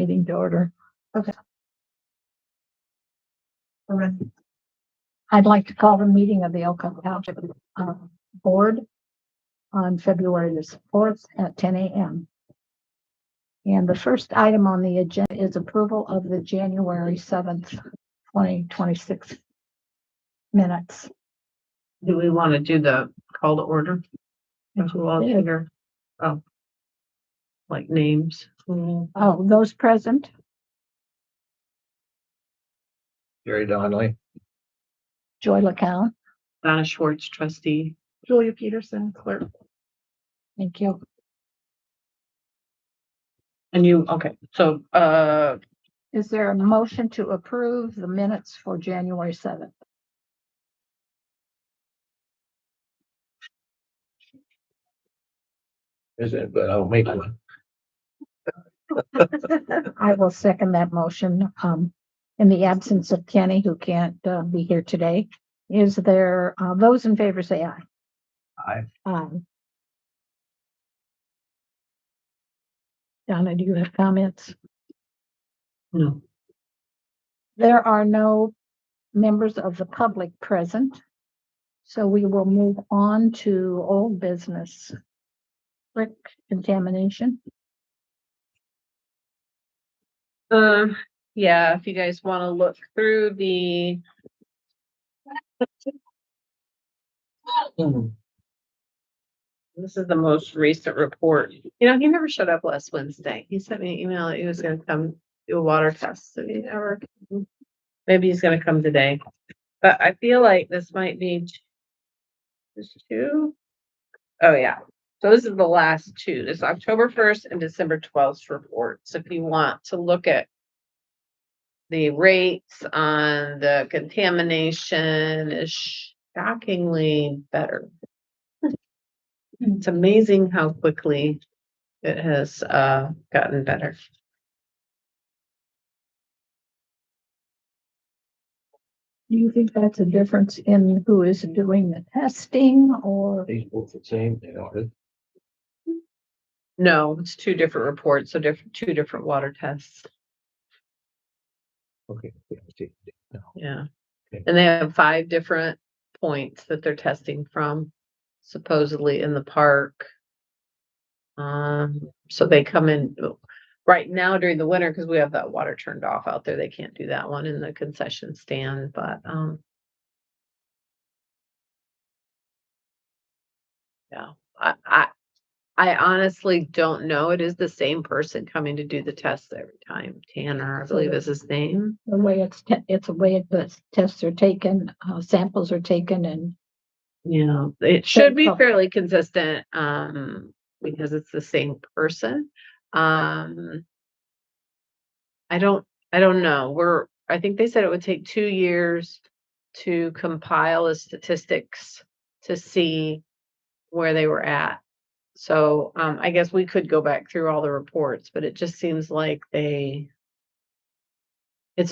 Meeting to order. Okay. I'd like to call the meeting of the Elkhart Township Board on February the 4th at 10 a.m. And the first item on the agenda is approval of the January 7th, 2026 minutes. Do we want to do the call to order? Who all Yeah. here? Oh, like names. Oh, those present, Jerry Donnelly. Joy LeCount. Donna Schwartz, trustee. Julia Peterson, clerk. Thank you. And you, okay, so, Is there a motion to approve the minutes for January 7th? Is it, but I'll make one. I will second that motion. In the absence of Kenny, who can't be here today, is there, those in favor say aye. Aye. Donna, do you have comments? no, There are no members of the public present, so we will move on to old business. Brick contamination. yeah, if you guys want to look through the, this is the most recent report. You know, he never showed up last Wednesday. He sent me an email that he was gonna come do a water test, and he never came. Maybe he's gonna come today, but I feel like this might be just two. Oh, yeah. So this is the last two. This October 1st and December 12th reports. If you want to look at the rates on the contamination is shockingly better. It's amazing how quickly it has gotten better. Do you think that's a difference in who is doing the testing or? These both the same, they are. No, it's two different reports, so two different water tests. Okay. Yeah. Okay. And they have 5 different points that they're testing from, supposedly in the park. So they come in right now during the winter because we have that water turned off out there. They can't do that one in the concession stand, but yeah, I honestly don't know. It is the same person coming to do the tests every time. Tanner, I believe is his name. The way it's a way the tests are taken, samples are taken, and Yeah, it should be fairly consistent, because it's the same person. I don't know. I think they said it would take 2 years to compile the statistics to see where they were at. So, I guess we could go back through all the reports, but it just seems like it's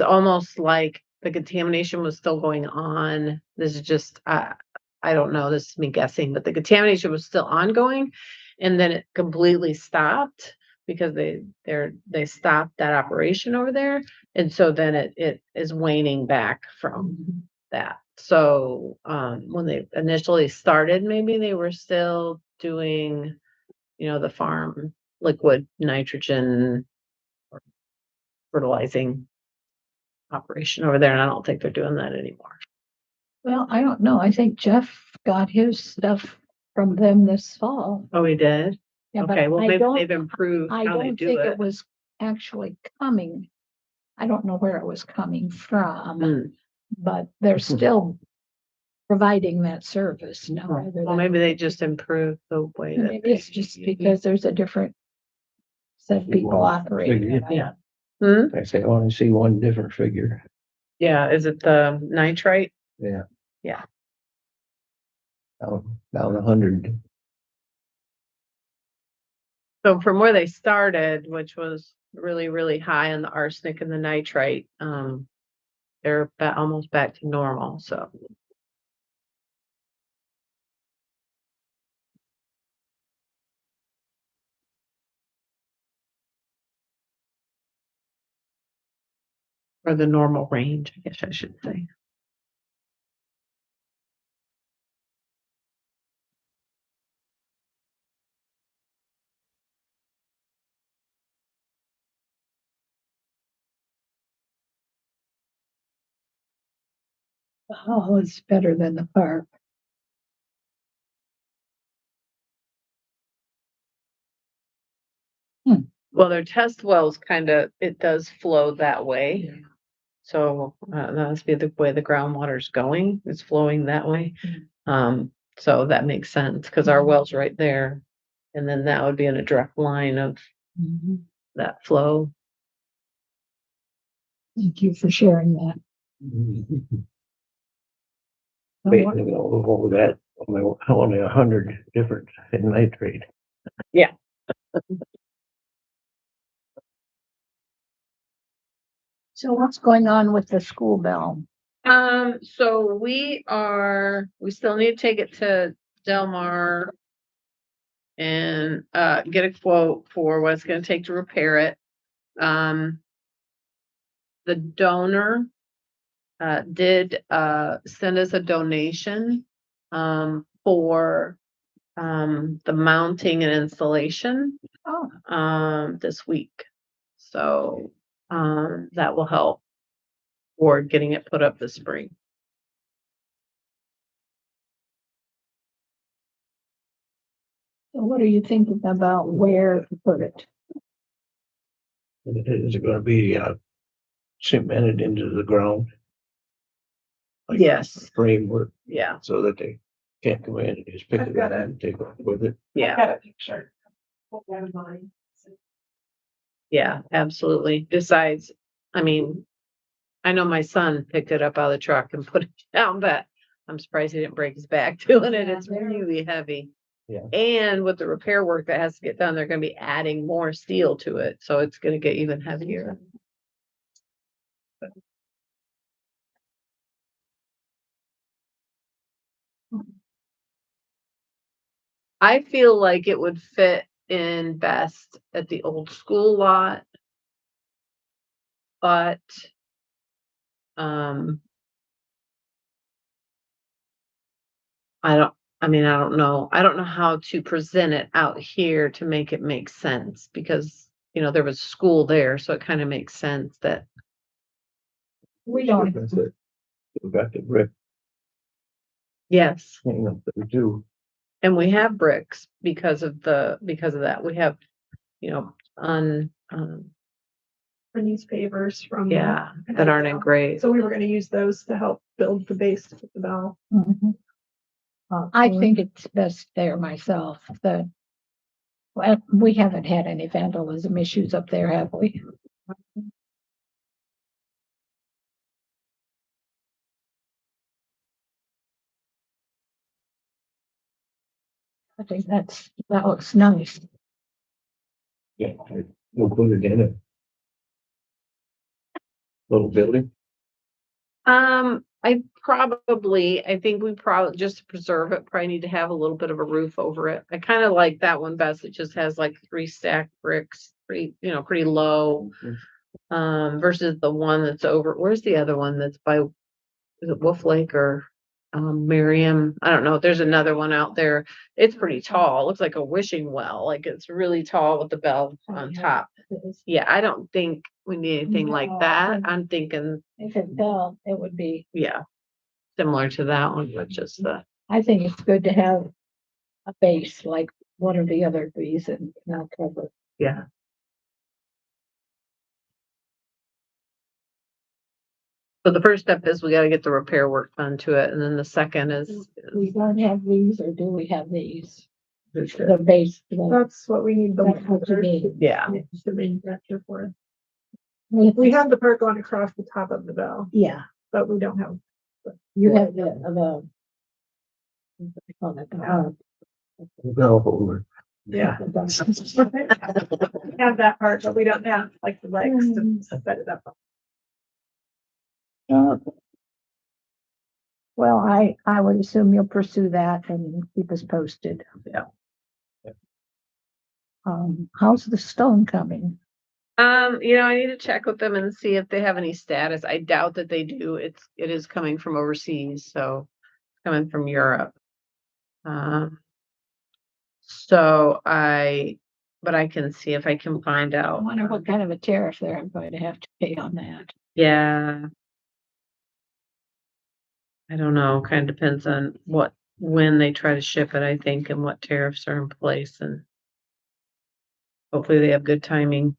almost like the contamination was still going on. This is just, I don't know, this is me guessing, but the contamination was still ongoing and then it completely stopped because they stopped that operation over there. And so then it is waning back from that. So, when they initially started, maybe they were still doing, the farm liquid nitrogen or fertilizing operation over there. And I don't think they're doing that anymore. well, I don't know. I think Jeff got his stuff from them this fall. Oh, he did? Yeah, but Okay, well, I maybe don't- they've improved I how they don't do think it. it was actually coming. I don't know where it was coming from, Hmm. but they're still providing that service now. Well, maybe they just improved the way that Maybe it's just because there's a different set of people operating it. Yeah. Hmm? I say, I want to see one different figure. Yeah, is it the nitrite? Yeah. Yeah. Down 100. So from where they started, which was really, really high on the arsenic and the nitrite, they're almost back to normal, so. or the normal range, I guess I should say. Oh, it's better than the park. Well, their test wells it does flow that way. So that must be the way the groundwater's going. It's flowing that way. So that makes sense because our well's right there. And then that would be in a direct line of that flow. Thank you for sharing that. Wait, over that, only 100 different in nitrate. Yeah. So what's going on with the school bell? So we still need to take it to Del Mar and get a quote for what it's gonna take to repair it. The donor did send us a donation for the mounting and installation this week. So that will help for getting it put up this spring. So what are you thinking about where to put it? Is it gonna be cemented into the ground? Like Yes. Framework, Yeah. so that they can't come in and just pick it up and take off with it. Yeah. Got a picture. Yeah, absolutely. Besides, I mean, I know my son picked it up out of the truck and put it down, but I'm surprised he didn't break his back doing it. It's really heavy. Yeah. And with the repair work that has to get done, they're gonna be adding more steel to it, so it's gonna get even heavier. I feel like it would fit in best at the old school lot. But, I don't know. I don't know how to present it out here to make it make sense because, there was school there, so it kind of makes sense that. We don't. That's it. We've got the brick Yes, hanging up there too. and we have bricks because of that. We have, For these pavers from. yeah, that aren't in grade. So we were gonna use those to help build the base to put the bell. Mhm. I think it's best there myself. Well, we haven't had any vandalism issues up there, have we? I think that looks nice. Yeah, we'll put it in a little building. I think we probably, just to preserve it, probably need to have a little bit of a roof over it. I kind of like that one best. It just has like 3 stacked bricks, pretty low. Versus the one that's over, where's the other one that's by, is it Wolf Lake or Miriam? I don't know. There's another one out there. It's pretty tall. It looks like a wishing well. Like it's really tall with the bell on top. Yeah, I don't think we need anything like that. I'm thinking, If it fell, it would be, yeah, similar to that one, but just I think it's good to have a base like one of the other trees and now cover. yeah. So the first step is we gotta get the repair work done to it, and then the second is, We don't have these, or do we have these? The base. That's what we need the. That's what you need. yeah, The manufacturer for. We have the part going across the top of the bell, Yeah, but we don't have. you have the. What do you call it? Bell holder. yeah. We have that part, but we don't have like the legs to set it up. Well, I would assume you'll pursue that and keep us posted. Yeah. How's the stone coming? I need to check with them and see if they have any status. I doubt that they do. It is coming from overseas, so coming from Europe. Um, but I can see if I can find I out. wonder what kind of a tariff they're going to have to pay on that. Yeah. I don't know, kind of depends on when they try to ship it, I think, and what tariffs are in place, and hopefully they have good timing.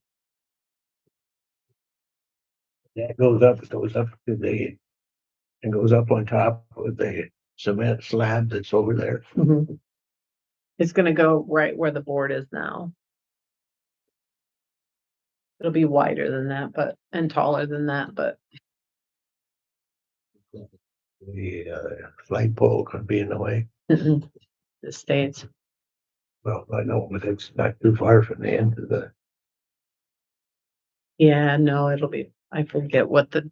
Yeah, it goes up to the, it goes up on top of the cement slab that's over there. It's gonna go right where the board is now. It'll be wider than that, and taller than that, but The flagpole could be in the way. the states. Well, I know, but it's not too far from the end of the, Yeah, no, I forget what the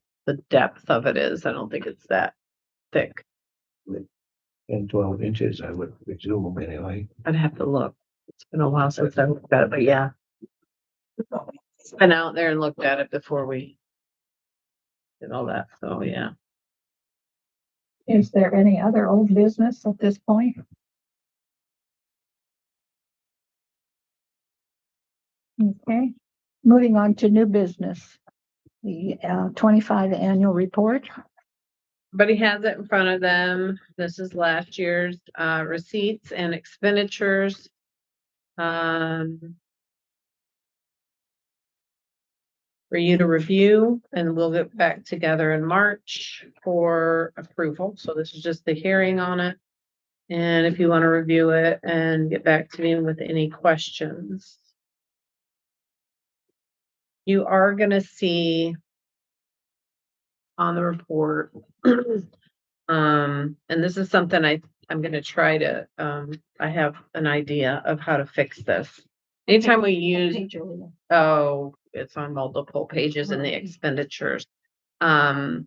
depth of it is. I don't think it's that thick. 10, 12 inches, I would presume anyway. I'd have to look. It's been a while since I looked at it, but yeah. Been out there and looked at it before we did all that, so yeah. Is there any other old business at this point? Okay, moving on to new business. The 25 annual report. Everybody has it in front of them. This is last year's receipts and expenditures. For you to review, and we'll get back together in March for approval. So this is just the hearing on it. And if you want to review it and get back to me with any questions. You are gonna see on the report, and this is something I'm gonna try to, I have an idea of how to fix this. Anytime we use, it's on multiple pages in the expenditures. I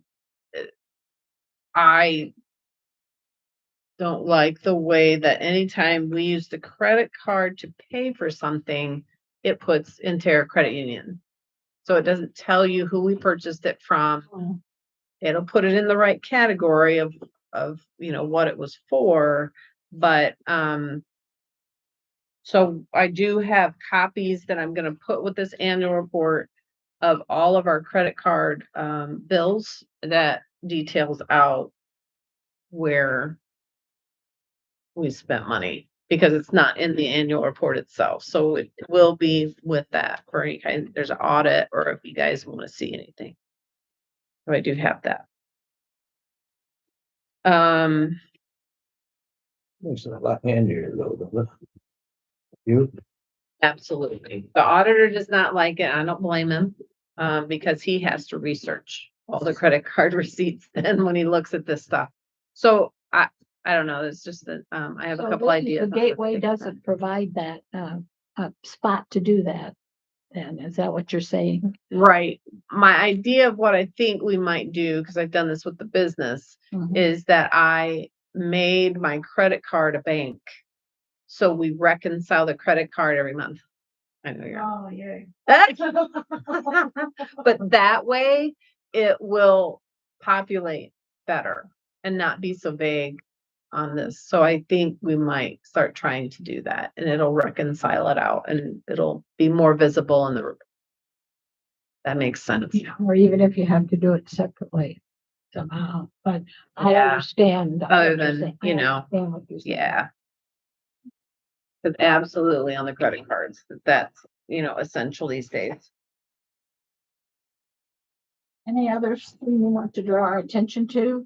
don't like the way that anytime we use the credit card to pay for something, it puts Intera Credit Union. So it doesn't tell you who we purchased it from. It'll put it in the right category of what it was for, but so I do have copies that I'm gonna put with this annual report of all of our credit card bills that details out where we spent money, because it's not in the annual report itself. So it will be with that for any kind, there's an audit, or if you guys want to see anything. So I do have that. It's a lot handier though, than you. Absolutely. The auditor does not like it. I don't blame him, because he has to research all the credit card receipts then when he looks at this stuff. So I don't know. It's just that, I have a couple ideas. The Gateway doesn't provide that, a spot to do that. Then is that what you're saying? Right. My idea of what I think we might do, because I've done this with the business, is that I made my credit card a bank. So we reconcile the credit card every month. I know you're. Oh, yay. But that way it will populate better and not be so vague on this. So I think we might start trying to do that, and it'll reconcile it out, and it'll be more visible in the report. That makes sense. Or even if you have to do it separately somehow, but I Yeah. understand. Other what you're than, saying. you I know, understand what you're saying. Yeah. Because absolutely on the credit cards, that's, essential these days. Any others you want to draw our attention to?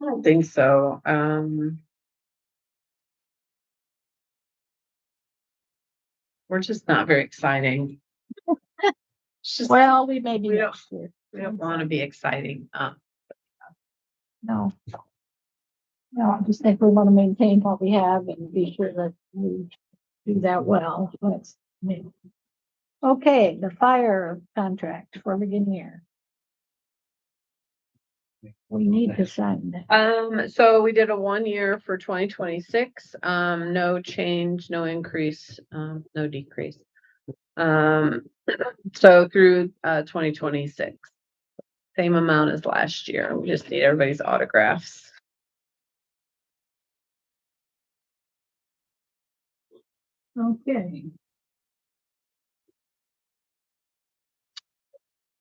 I don't think so. We're just not very exciting. It's just, Well, we may be We don't- next year. we don't want to be exciting. No. No, I just think we want to maintain what we have and be sure that we do that well. That's me. Okay, the fire contract for Virginia. We need to sign that. So we did a 1 year for 2026. No change, no increase, no decrease. So through, 2026, same amount as last year. We just need everybody's autographs. Okay.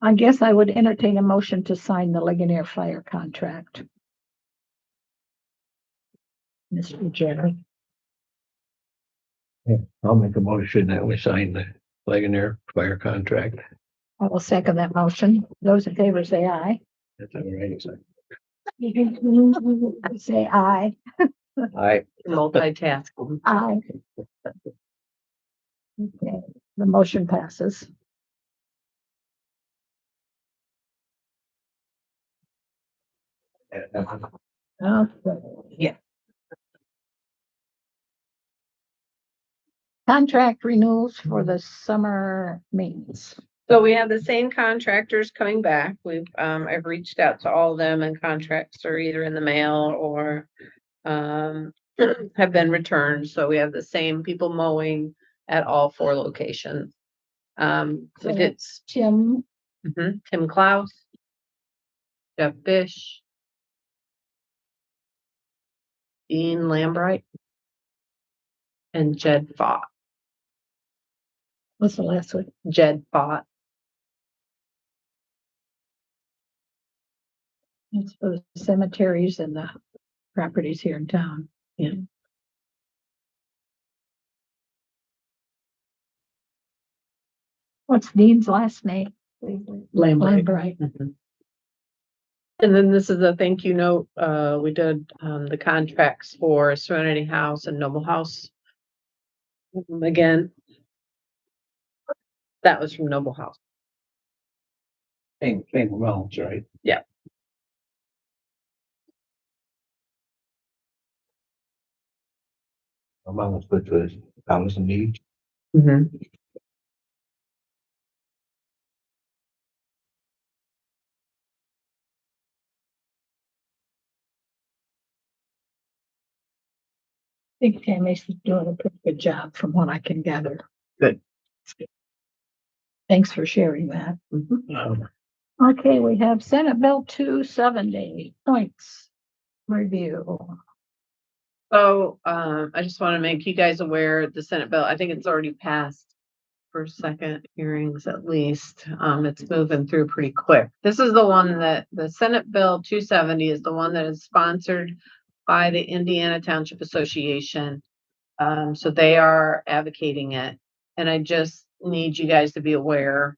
I guess I would entertain a motion to sign the Ligonier Fire contract. Mr. Jerry, I'll make a motion that we sign the Ligonier fire contract. I will second that motion. Those in favor say aye. That's all right. Say aye. Multitasking. Aye. Okay, the motion passes. Okay. Yeah. Contract renewals for the summer maintenance. So we have the same contractors coming back. I've reached out to all of them, and contracts are either in the mail or, have been returned. So we have the same people mowing at all 4 locations. So It's that's Tim, Tim Klaus, Jeff Fish, Dean Lambright, and Jed Fott. what's the last one? Jed Fott. It's for the cemeteries and the properties here in town. Yeah. What's Dean's last name? Lambright. And then this is a thank you note. We did, the contracts for Serenity House and Noble House. Again. That was from Noble House. Same amounts, right? Yeah. Amounts, which was 1,000 each. I think Tammy's doing a pretty good job from what I can gather. Good. Thanks for sharing that. Um, Okay, we have Senate Bill 270 points review. So, I just want to make you guys aware, the Senate bill, I think it's already passed for second hearings at least. It's moving through pretty quick. This is the one that, the Senate Bill 270 is the one that is sponsored by the Indiana Township Association. So they are advocating it, and I just need you guys to be aware.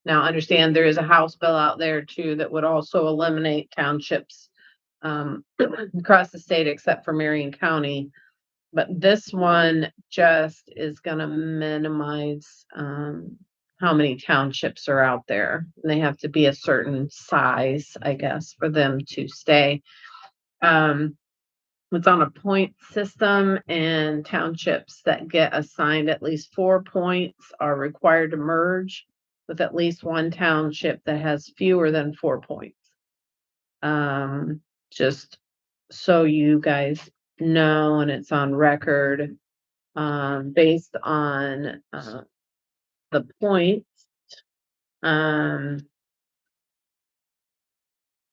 Now understand there is a House bill out there too that would also eliminate townships across the state except for Marion County. But this one just is gonna minimize how many townships are out there. And they have to be a certain size, I guess, for them to stay. It's on a point system, and townships that get assigned at least 4 points are required to merge with at least one township that has fewer than 4 points. Just so you guys know, and it's on record, based on the points.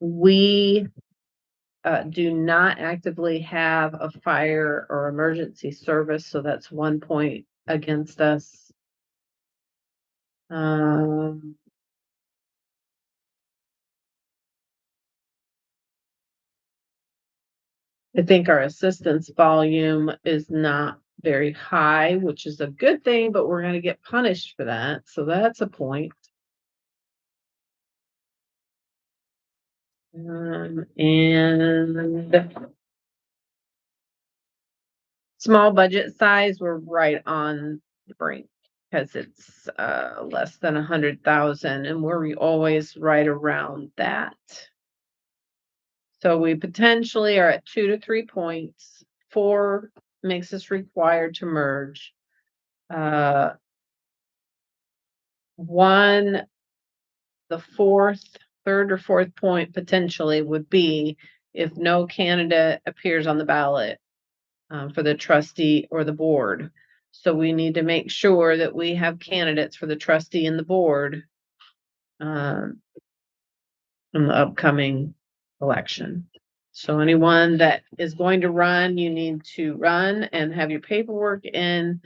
We do not actively have a fire or emergency service, so that's 1 point against us. I think our assistance volume is not very high, which is a good thing, but we're gonna get punished for that, so that's a point. And small budget size, we're right on the brink, because it's less than 100,000, and we're always right around that. So we potentially are at 2 to 3 points. 4 makes us required to merge. 1, the third or fourth point potentially would be if no candidate appears on the ballot for the trustee or the board. So we need to make sure that we have candidates for the trustee and the board in the upcoming election. So anyone that is going to run, you need to run and have your paperwork in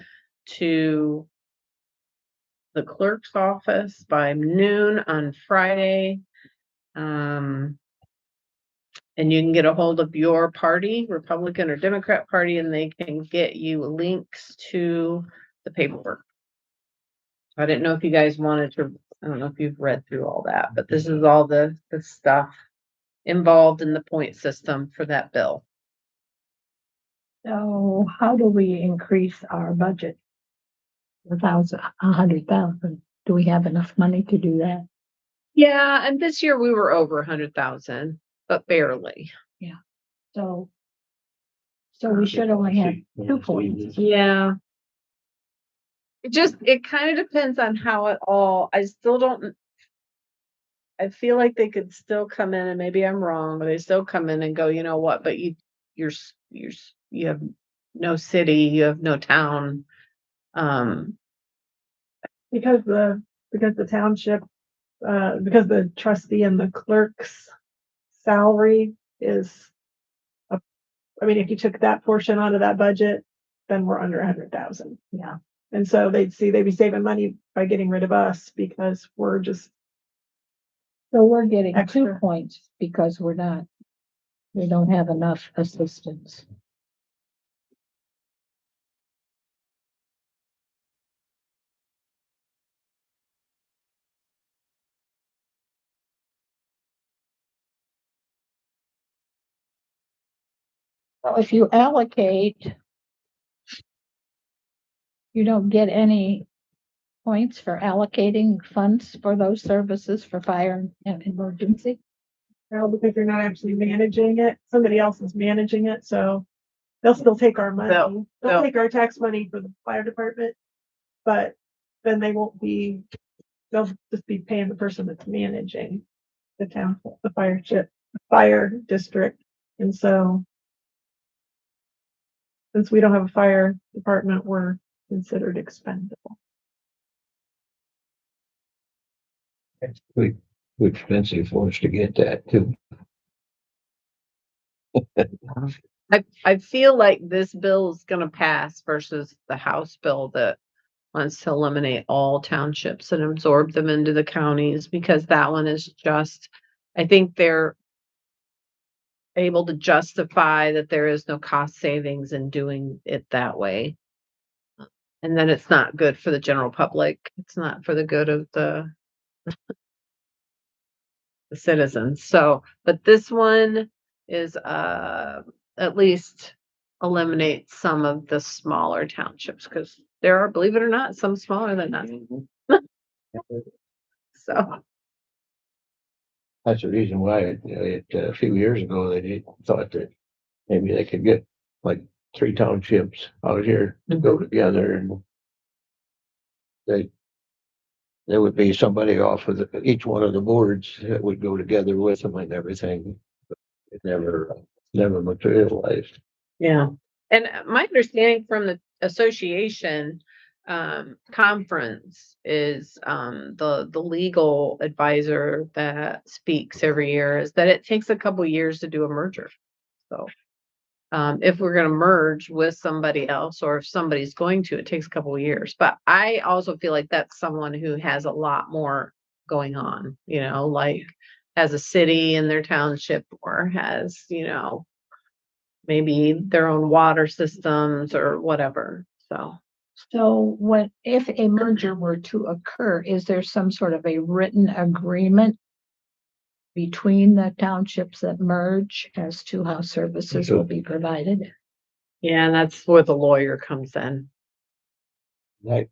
to the clerk's office by noon on Friday. And you can get a hold of your party, Republican or Democrat party, and they can get you links to the paperwork. I didn't know if you guys wanted to, I don't know if you've read through all that, but this is all the stuff involved in the point system for that bill. So how do we increase our budget? 100,000. Do we have enough money to do that? Yeah, and this year we were over 100,000, but barely. So we should only have 2 points. Yeah. It kind of depends on how it all, I feel like they could still come in, and maybe I'm wrong, but they still come in and go, you know what, but you have no city, you have no town. Because the township, because the trustee and the clerk's salary is I mean, if you took that portion out of that budget, then we're under 100,000. Yeah. And so they'd be saving money by getting rid of us because we're just, So we're getting 2 Extra. points because we don't have enough assistance. So if you allocate, you don't get any points for allocating funds for those services for fire and emergency. because you're not actually managing it. Somebody else is managing it, so they'll still take our money. They'll- They'll take our tax money for the fire department, but then they'll just be paying the person that's managing the town, the fire district. And so since we don't have a fire department, we're considered expendable. It's too expensive for us to get that too. I feel like this bill is gonna pass versus the House bill that wants to eliminate all townships and absorb them into the counties, because that one is just, I think they're able to justify that there is no cost savings in doing it that way. And then it's not good for the general public. It's not for the good of the citizens. So, but this one is, at least eliminate some of the smaller townships, because there are, believe it or not, some smaller than us. So, That's the reason why a few years ago, thought that maybe they could get like 3 townships out here to go together, and there would be somebody off of each one of the boards that would go together with them and everything. It never materialized. yeah. And my understanding from the association conference is the legal advisor that speaks every year is that it takes a couple years to do a merger. So if we're going to merge with somebody else, or if somebody's going to, it takes a couple of years. But I also feel like that's someone who has a lot more going on, like has a city in their township, or has, maybe their own water systems or whatever. So if a merger were to occur, is there some sort of a written agreement between the townships that merge as to how services will be provided? Yeah, and that's where the lawyer comes in. That's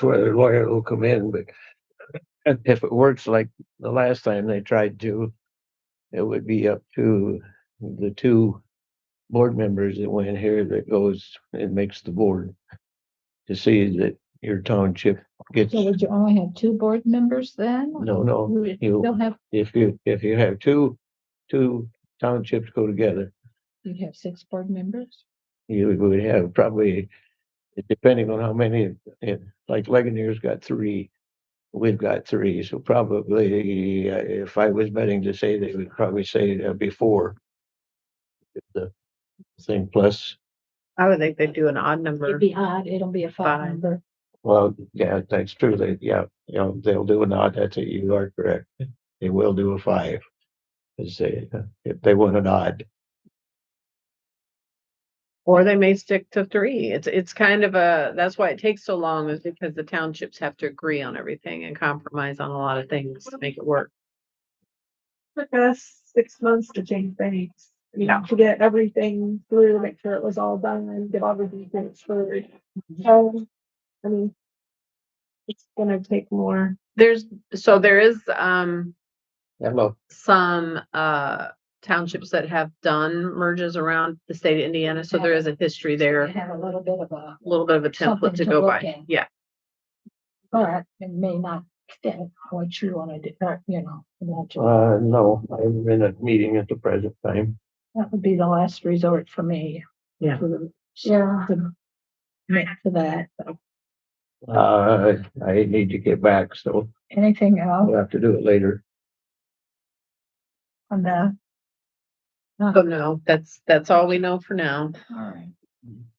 where the lawyer will come in, but if it works like the last time they tried to, it would be up to the 2 board members that went here that goes and makes the board to see that your township gets. So would you only have 2 board members then? No, You don't have, if you have two townships go together, you'd have 6 board members? you would have probably Depending on how many, like Leganier's got 3, we've got 3, so probably, if I was betting to say, they would probably say before the thing plus, I would think they'd do an odd It'd number. be odd, it'll be a five Five. number. well, yeah, that's true, yeah, they'll do an odd, that's it, you are correct. They will do a 5, as if they want an odd. Or they may stick to 3. It's kind of that's why it takes so long, is because the townships have to agree on everything and compromise on a lot of things to make it work. Took us 6 months to change banks. Yeah. To get everything through, make sure it was all done and get all the details for. I mean, it's gonna take more. There is Hello. some townships that have done merges around the state of Indiana, so there is a history there, They have a little bit of a, a little bit of a Something template to to go look by. at. Yeah. but it may not fit what you want to do, not to- No, I'm in a meeting at the present time. that would be the last resort for me. Yeah. Yeah. To commit to that. I need to get back, so Anything else we'll have to do it later. on that? So no, that's all we know for now. All right.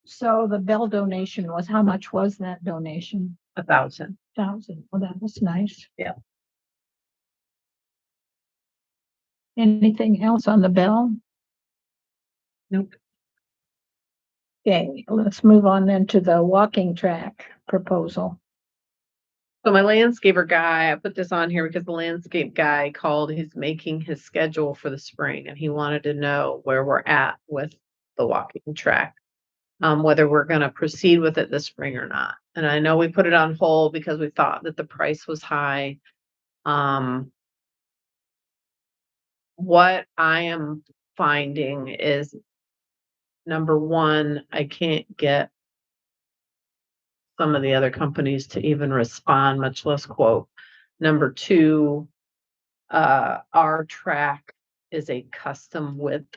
So the bell donation was, how much was that donation? 1,000. 1,000. Well, that was nice. Yeah. Anything else on the bell? Nope. Okay, let's move on then to the walking track proposal. So my landscaper guy, I put this on here because the landscape guy called, he's making his schedule for the spring and he wanted to know where we're at with the walking track. Whether we're gonna proceed with it this spring or not. And I know we put it on hold because we thought that the price was high. What I am finding is, number one, I can't get some of the other companies to even respond, much less quote. Number two, our track is a custom width.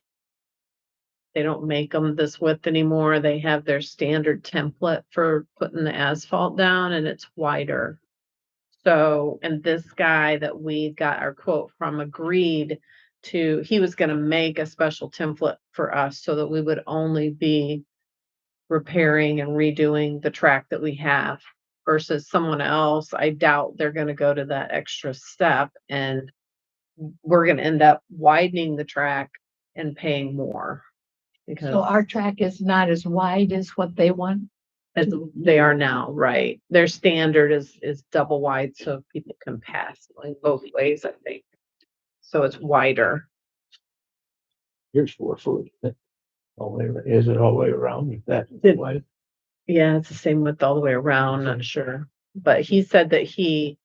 They don't make them this width anymore. They have their standard template for putting the asphalt down and it's wider. So, and this guy that we got our quote from agreed to, he was gonna make a special template for us so that we would only be repairing and redoing the track that we have versus someone else. I doubt they're gonna go to that extra step and we're gonna end up widening the track and paying more. Because So our track is not as wide as what they want. as they are now, right? Their standard is double wide, so people can pass like both ways, I think. So it's wider. Here's 4 foot. All the way, is it all the way around? Is that Did- wide? Yeah, it's the same width all the way around, not sure. But he said that he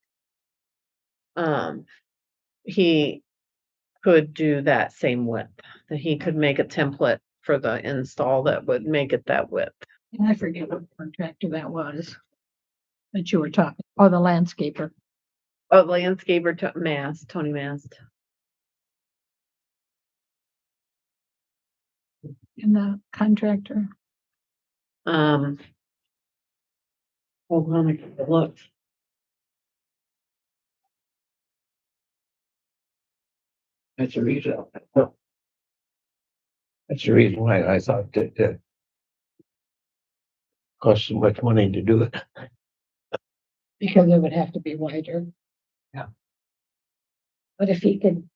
could do that same width, that he could make a template for the install that would make it that width. And I forget what contractor that was that you were talking, or the landscaper. Oh, landscaper Tony Mast. And the contractor. Hold on, I can look. That's the reason. That's the reason why I thought that cost so much money to do it. Because it would have to be wider. Yeah. But if he could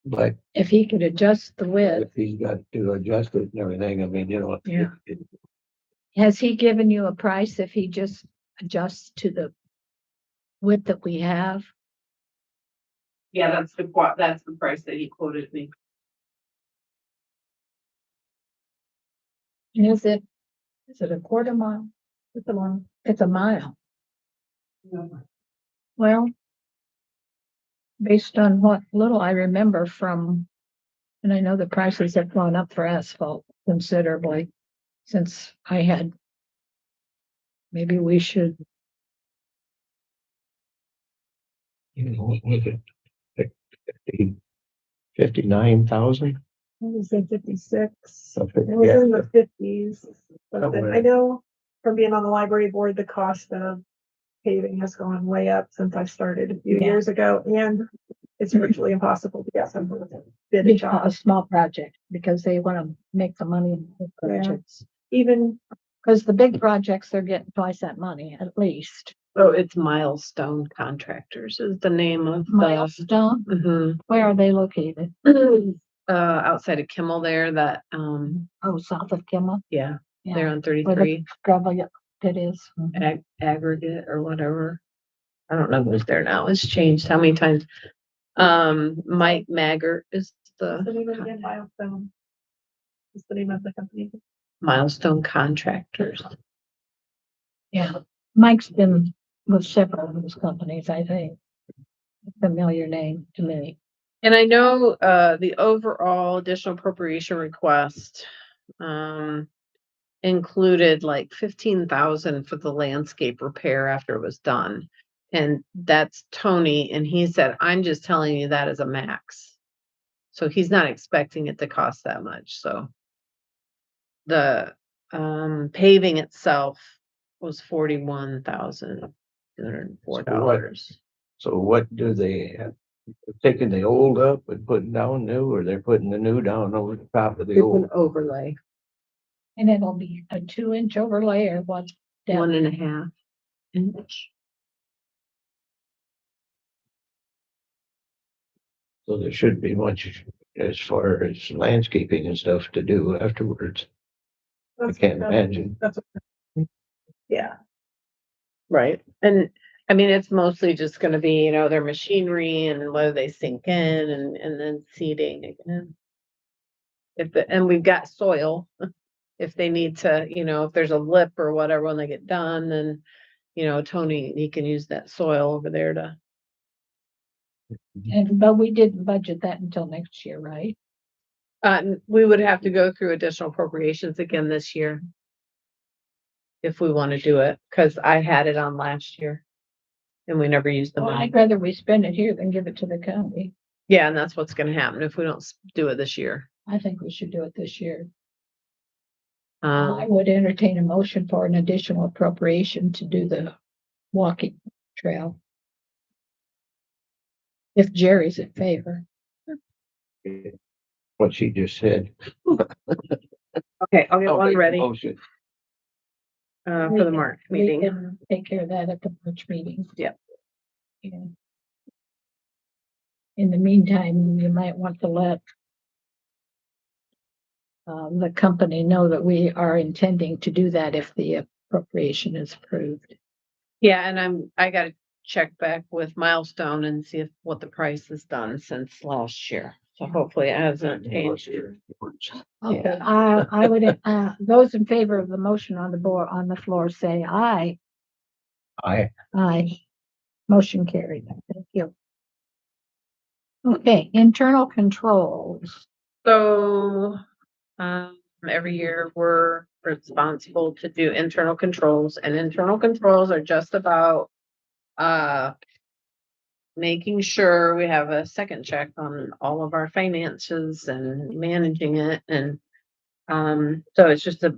But adjust the width, if he's got to adjust it and everything, I mean, Yeah. has he given you a price if he just adjusts to the width that we have? Yeah, that's the price that he quoted me. And is it a quarter mile? It's a long. It's a mile. Well, based on what little I remember from, and I know the prices have gone up for asphalt considerably since I had, maybe we should, What was it? 59,000? It was in 56. Something, It was yeah. in the 50s. But Somewhere. I know from being on the library board, the cost of paving has gone way up since I started a few Yeah. years ago, and it's virtually impossible to get someone to bid a Big, a job. small project, because they want to make the money in the Yeah. projects. Even, Because the big projects, they're getting twice that money at least. Oh, it's Milestone Contractors is the name of the. Milestone, Mhm. where are they located? Outside of Kimmel there, that, Oh, south of Kimmel. yeah, Yeah, they're on where the 33 gravel pit is. aggregate or whatever. I don't know who's there now. It's changed how many times. Mike Maggart is what's the the name of the Milestone? What's the name of the company? Milestone Contractors. Yeah, Mike's been with several of those companies, I think. Familiar name to me. And I know, the overall additional appropriation request, included like 15,000 for the landscape repair after it was done. And that's Tony, and he said, I'm just telling you that as a max. So he's not expecting it to cost that much, so. The, paving itself was $41,204. So what do they have? Taking the old up and putting down new, or they're putting the new down over the top of the It's an old? overlay, And it'll be a 2-inch overlay or what? depth? 1.5 inch. So there shouldn't be much as far as landscaping and stuff to do afterwards. I can't imagine. That's, yeah, Right, and I mean, it's mostly just gonna be, their machinery and whether they sink in and then seeding again. And we've got soil, if they need to, if there's a lip or whatever when they get done, then, Tony, he can use that soil over there to. But we didn't budget that until next year, right? We would have to go through additional appropriations again this year. If we wanna do it, cause I had it on last year. And we never used the Well, money. I'd rather we spend it here than give it to the county. Yeah, and that's what's gonna happen if we don't do it this year. I think we should do it this year. I Um, would entertain a motion for an additional appropriation to do the walking trail. If Jerry's in favor. What she just said. okay, I'll get I'll one make the ready, motion. for the March We meeting. can take care of that at the March meeting. Yep. Yeah. In the meantime, you might want to let the company know that we are intending to do that if the appropriation is approved. Yeah, and I gotta check back with Milestone and see what the price has done since last year. So hopefully it hasn't changed. Okay, I would, those in favor of the motion on the board, on the floor, say aye. Aye. Motion carried. Thank you. Okay, internal controls. So, every year we're responsible to do internal controls, and internal controls are just about, making sure we have a second check on all of our finances and managing it. And, so it's just a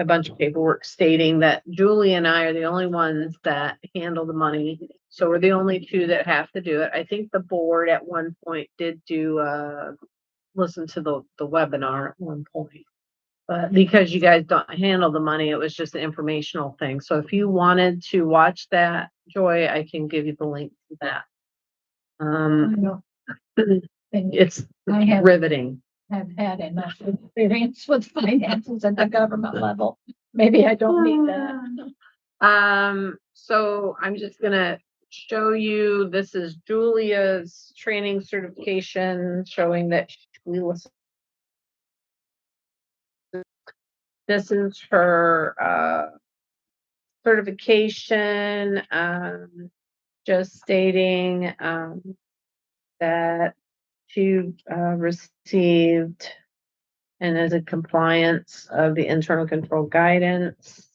bunch of paperwork stating that Julie and I are the only ones that handle the money. So we're the only two that have to do it. I think the board at one point did do, listen to the webinar at one point. But because you guys don't handle the money, it was just an informational thing. So if you wanted to watch that, Joy, I can give you the link to that. It's I have riveting. had enough experience with finances at the government level. Maybe I don't need that. So I'm just gonna show you, this is Julia's training certification showing that we listen. This is her, certification, just stating, that she, received and is in compliance of the internal control guidance.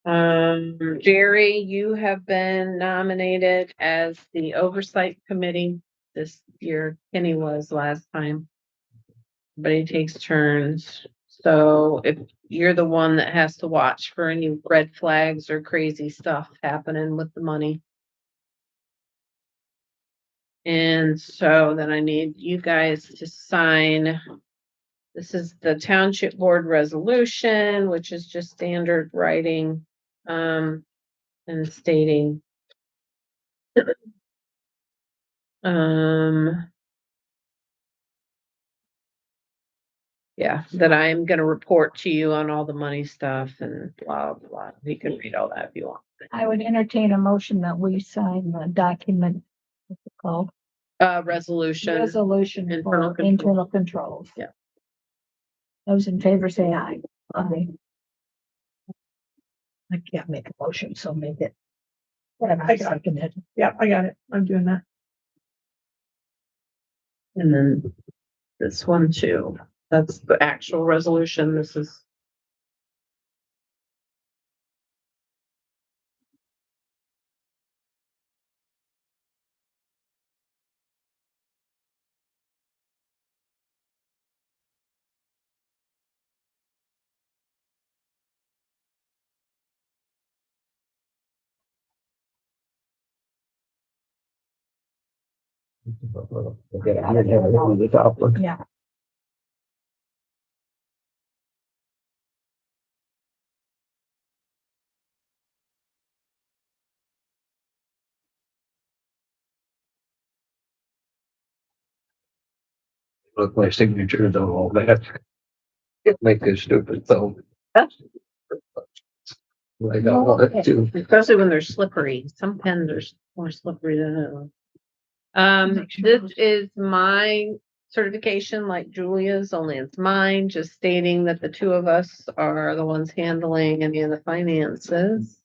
Jerry, you have been nominated as the oversight committee this year. Kenny was last time. Everybody takes turns. So if you're the one that has to watch for any red flags or crazy stuff happening with the money. And so then I need you guys to sign. This is the township board resolution, which is just standard writing, and stating, yeah, that I'm gonna report to you on all the money stuff and blah, blah. You can read all that if you want. I would entertain a motion that we sign the document, what's it called? Resolution. Resolution internal for control. internal controls. Yeah. Those in favor say aye. Aye. I can't make a motion, so make it. Whatever, I second it. Yeah, I got it. I'm doing that. And then this one too. That's the actual resolution. This is. Okay, I didn't have it on the top one. Yeah, Look, my signature is on all that. It make this stupid thumb. I got one too. Especially when they're slippery. Some pens are more slippery than others. This is my certification like Julia's, only it's mine, just stating that the two of us are the ones handling any of the finances.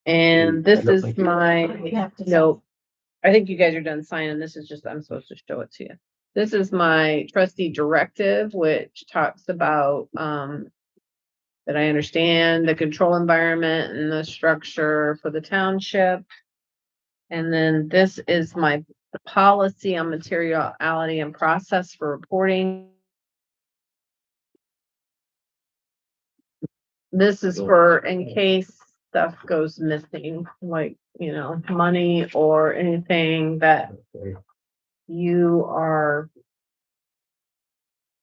And this is my, you have to. nope. I think you guys are done signing. This is just, I'm supposed to show it to you. This is my trustee directive, which talks about, that I understand the control environment and the structure for the township. And then this is my policy on materiality and process for reporting. This is for in case stuff goes missing, like, money or anything that you are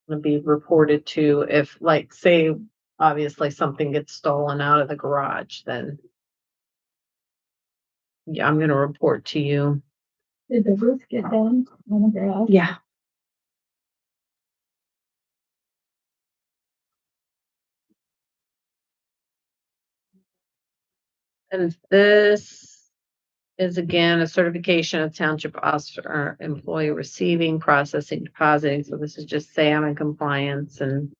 gonna be reported to if, like, say, obviously something gets stolen out of the garage, then yeah, I'm gonna report to you. Did the roof get done on the garage? Yeah. And this is again a certification of township officer or employee receiving, processing, depositing. So this is just say I'm in compliance and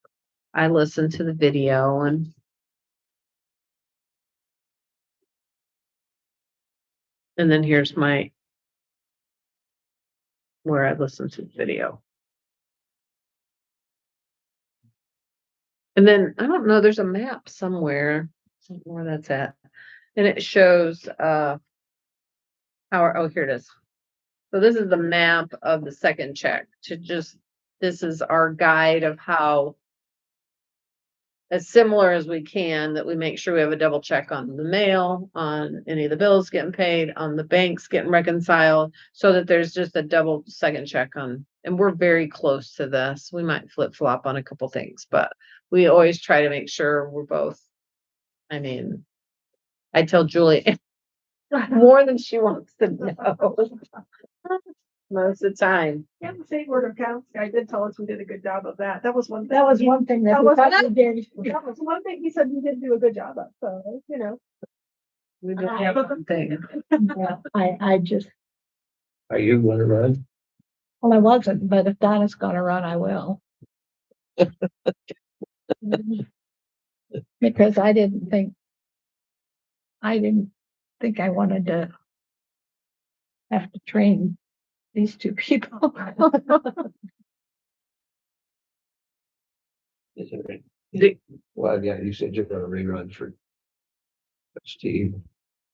I listened to the video and then here's my where I listened to the video. And then I don't know, there's a map somewhere, I don't know where that's at. And it shows how, oh, here it is. So this is the map of the second check to just, this is our guide of how as similar as we can, that we make sure we have a double check on the mail, on any of the bills getting paid, on the banks getting reconciled, so that there's just a double second check on, and we're very close to this. We might flip flop on a couple things, but we always try to make sure we're both, I mean, I tell Julie more than she wants to know most of the time. Yeah, the same word of count. I did tell us we did a good job of that. That was one. That was one thing that That we was thought one- we did. That was one thing he said we didn't do a good job of. So, We don't have one thing. Yeah, I just, Are you gonna run? well, I wasn't, but if Donna's gonna run, I will. Because I didn't think I wanted to have to train these two people. Is it right? The- Well, yeah, you said you're gonna rerun for Steve.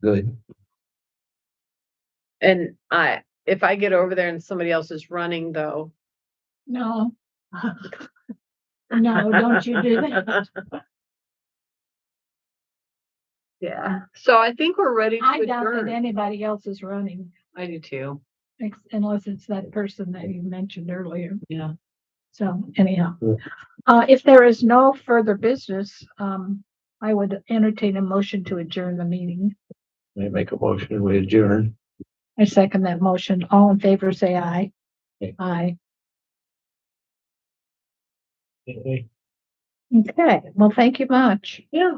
Good. And if I get over there and somebody else is running though. No, no, don't you do that. Yeah, so I think we're ready to I doubt that adjourn. anybody else is running, I do too. unless it's that person that you mentioned earlier. Yeah. So anyhow, Yeah. if there is no further business, I would entertain a motion to adjourn the meeting. I make a motion, we adjourn. I second that motion. All in favor, say aye. Okay. Aye. Okay. Okay, well, thank you much. Yeah.